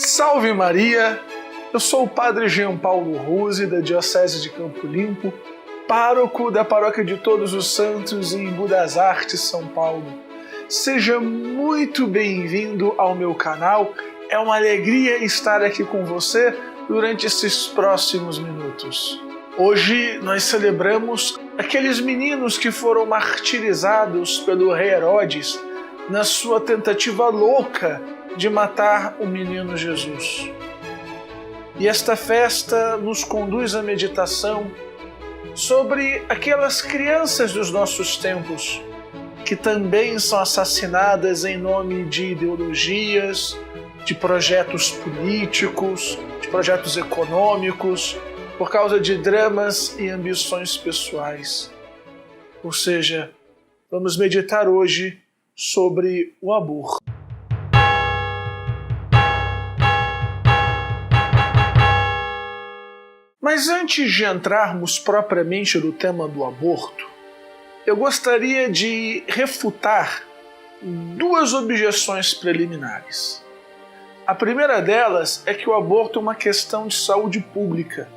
Salve Maria! Eu sou o Padre Jean Paulo Ruse, da Diocese de Campo Limpo, pároco da Paróquia de Todos os Santos em Embu das Artes, São Paulo. Seja muito bem-vindo ao meu canal. É uma alegria estar aqui com você durante esses próximos minutos. Hoje nós celebramos aqueles meninos que foram martirizados pelo rei Herodes na sua tentativa louca de matar o menino Jesus. E esta festa nos conduz à meditação sobre aquelas crianças dos nossos tempos que também são assassinadas em nome de ideologias, de projetos políticos, de projetos econômicos, por causa de dramas e ambições pessoais. Ou seja, vamos meditar hoje sobre o aborto. Mas antes de entrarmos propriamente no tema do aborto, eu gostaria de refutar duas objeções preliminares. A primeira delas é que o aborto é uma questão de saúde pública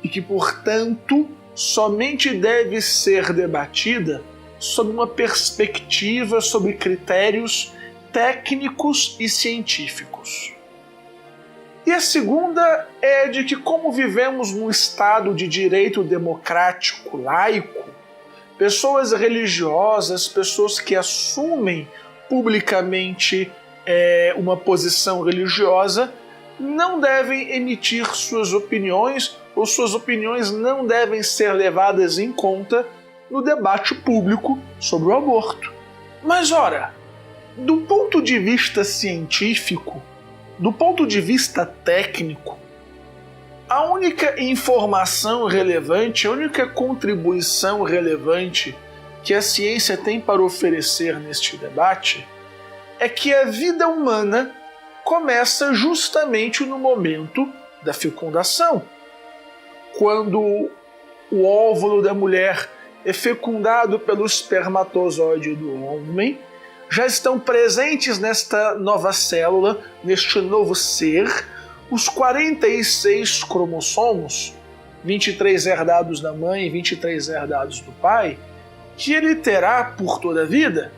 e que, portanto, somente deve ser debatida sob uma perspectiva, sob critérios técnicos e científicos. E a segunda é de que, como vivemos num Estado de direito democrático, laico, pessoas religiosas, pessoas que assumem publicamente uma posição religiosa, não devem emitir suas opiniões, ou suas opiniões não devem ser levadas em conta no debate público sobre o aborto. Mas ora, do ponto de vista científico, do ponto de vista técnico, a única informação relevante, a única contribuição relevante que a ciência tem para oferecer neste debate é que a vida humana começa justamente no momento da fecundação. Quando o óvulo da mulher é fecundado pelo espermatozoide do homem, já estão presentes nesta nova célula, neste novo ser, os 46 cromossomos, 23 herdados da mãe e 23 herdados do pai, que ele terá por toda a vida.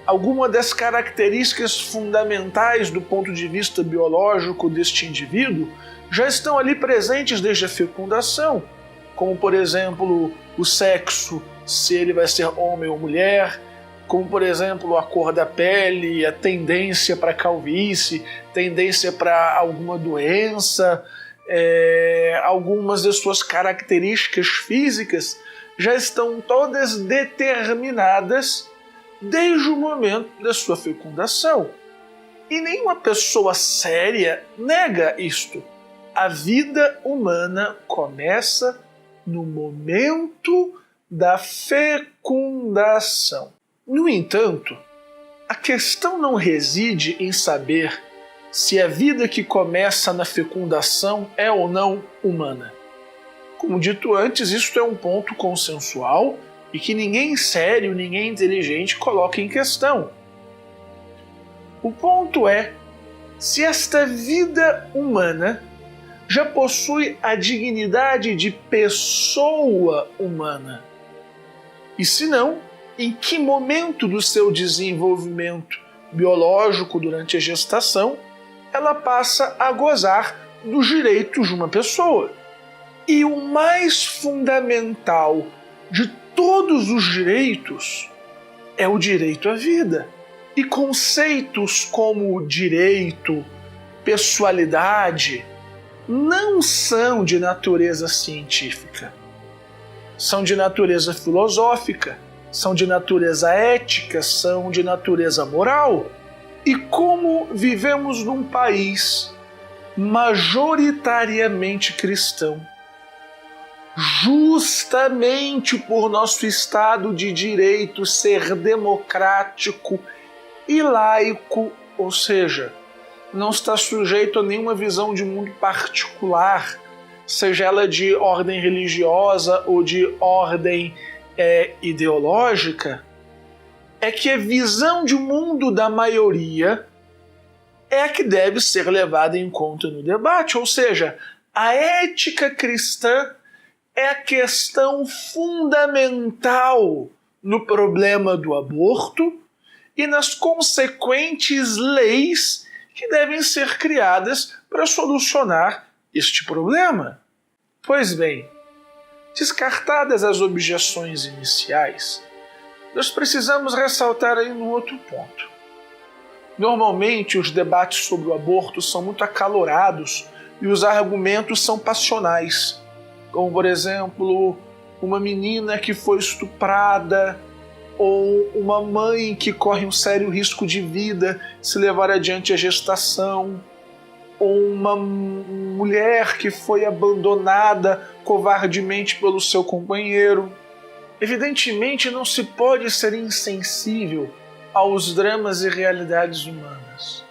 Algumas das características fundamentais do ponto de vista biológico deste indivíduo já estão ali presentes desde a fecundação, como, por exemplo, o sexo, se ele vai ser homem ou mulher, como, por exemplo, a cor da pele, a tendência para calvície, tendência para alguma doença, algumas das suas características físicas já estão todas determinadas desde o momento da sua fecundação. E nenhuma pessoa séria nega isto. A vida humana começa no momento da fecundação. No entanto, a questão não reside em saber se a vida que começa na fecundação é ou não humana. Como dito antes, isto é um ponto consensual e que ninguém sério, ninguém inteligente coloca em questão. O ponto é se esta vida humana já possui a dignidade de pessoa humana. E se não, em que momento do seu desenvolvimento biológico durante a gestação ela passa a gozar dos direitos de uma pessoa. E o mais fundamental de todos os direitos é o direito à vida. E conceitos como direito, pessoalidade, não são de natureza científica. São de natureza filosófica, são de natureza ética, são de natureza moral. E como vivemos num país majoritariamente cristão, justamente por nosso Estado de Direito ser democrático e laico, ou seja, não está sujeito a nenhuma visão de mundo particular, seja ela de ordem religiosa ou de ordem ideológica, é que a visão de mundo da maioria é a que deve ser levada em conta no debate, ou seja, a ética cristã é a questão fundamental no problema do aborto e nas consequentes leis que devem ser criadas para solucionar este problema. Pois bem, descartadas as objeções iniciais, nós precisamos ressaltar aí um outro ponto. Normalmente os debates sobre o aborto são muito acalorados e os argumentos são passionais, como por exemplo, uma menina que foi estuprada ou uma mãe que corre um sério risco de vida se levar adiante a gestação, ou uma mulher que foi abandonada covardemente pelo seu companheiro. Evidentemente, não se pode ser insensível aos dramas e realidades humanas.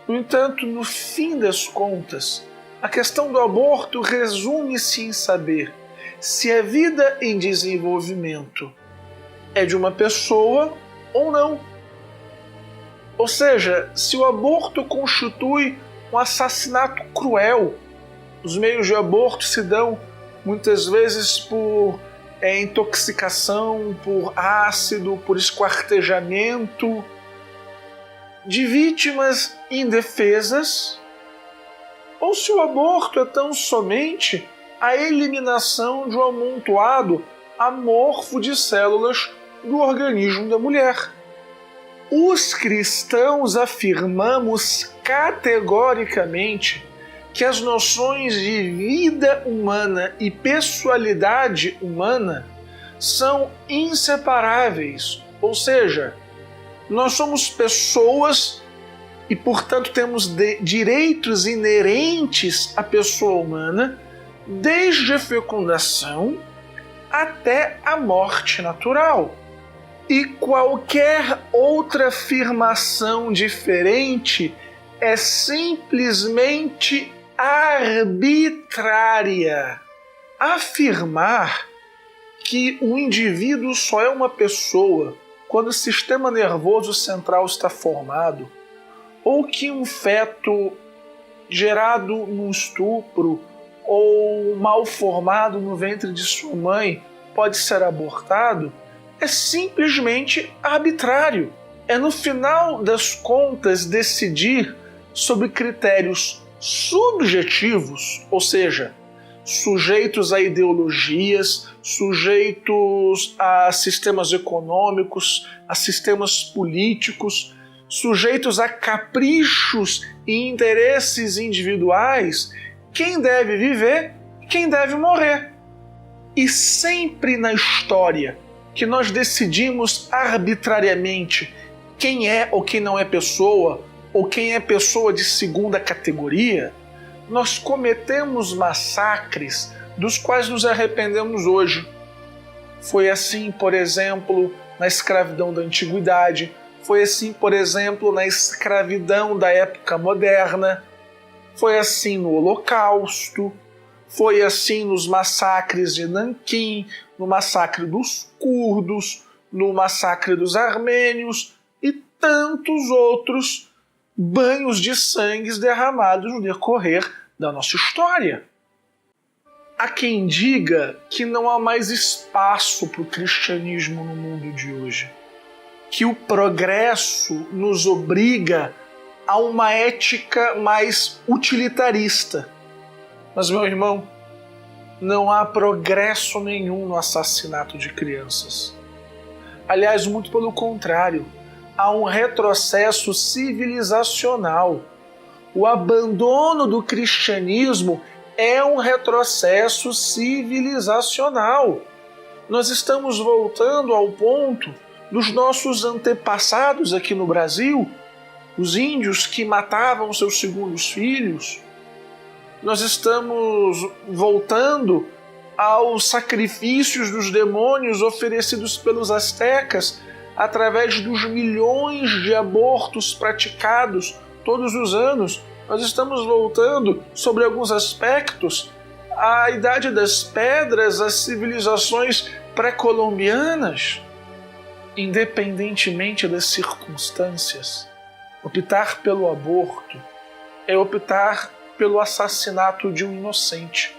No entanto, no fim das contas, a questão do aborto resume-se em saber se a vida em desenvolvimento é de uma pessoa ou não. Ou seja, se o aborto constitui um assassinato cruel. Os meios de aborto se dão muitas vezes por intoxicação, por ácido, por esquartejamento de vítimas indefesas, ou se o aborto é tão somente a eliminação de um amontoado amorfo de células do organismo da mulher. Os cristãos afirmamos categoricamente que as noções de vida humana e pessoalidade humana são inseparáveis, ou seja, nós somos pessoas e, portanto, temos direitos inerentes à pessoa humana, desde a fecundação até a morte natural. E qualquer outra afirmação diferente é simplesmente arbitrária. Afirmar que o indivíduo só é uma pessoa quando o sistema nervoso central está formado, ou que um feto gerado num estupro ou mal formado no ventre de sua mãe pode ser abortado, é simplesmente arbitrário. É, no final das contas, decidir sobre critérios subjetivos, ou seja, sujeitos a ideologias, sujeitos a sistemas econômicos, a sistemas políticos, sujeitos a caprichos e interesses individuais, quem deve viver e quem deve morrer. E sempre na história que nós decidimos arbitrariamente quem é ou quem não é pessoa, ou quem é pessoa de segunda categoria, nós cometemos massacres dos quais nos arrependemos hoje. Foi assim, por exemplo, na escravidão da antiguidade, foi assim, por exemplo, na escravidão da época moderna, foi assim no Holocausto, foi assim nos massacres de Nanquim, no massacre dos curdos, no massacre dos armênios e tantos outros banhos de sangue derramados no decorrer da nossa história. Há quem diga que não há mais espaço para o cristianismo no mundo de hoje, que o progresso nos obriga a uma ética mais utilitarista. Mas, meu irmão, não há progresso nenhum no assassinato de crianças. Aliás, muito pelo contrário, há um retrocesso civilizacional. O abandono do cristianismo é um retrocesso civilizacional. Nós estamos voltando ao ponto dos nossos antepassados aqui no Brasil, os índios que matavam seus segundos filhos. Nós estamos voltando aos sacrifícios dos demônios oferecidos pelos astecas através dos milhões de abortos praticados todos os anos. Nós estamos voltando, sobre alguns aspectos, à Idade das Pedras, às civilizações pré-colombianas. Independentemente das circunstâncias, Optar pelo aborto é optar pelo assassinato de um inocente.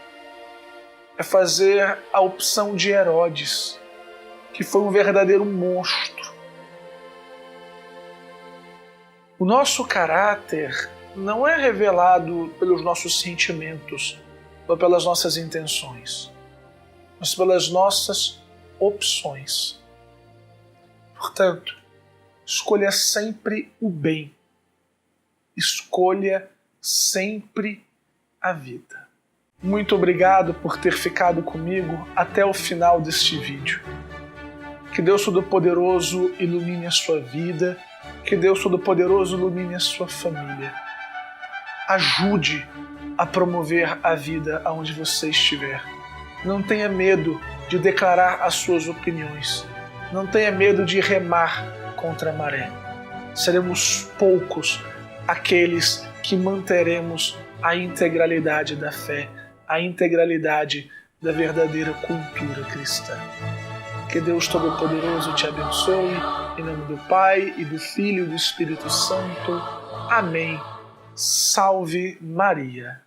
É fazer a opção de Herodes, que foi um verdadeiro monstro. O nosso caráter não é revelado pelos nossos sentimentos ou pelas nossas intenções, mas pelas nossas opções. Portanto, escolha sempre o bem. Escolha sempre a vida. Muito obrigado por ter ficado comigo até o final deste vídeo. Que Deus Todo-Poderoso ilumine a sua vida, que Deus Todo-Poderoso ilumine a sua família. Ajude a promover a vida aonde você estiver. Não tenha medo de declarar as suas opiniões. Não tenha medo de remar contra a maré. Seremos poucos aqueles que manteremos a integralidade da fé, a integralidade da verdadeira cultura cristã. Que Deus Todo-Poderoso te abençoe, em nome do Pai, e do Filho e do Espírito Santo. Amém. Salve Maria.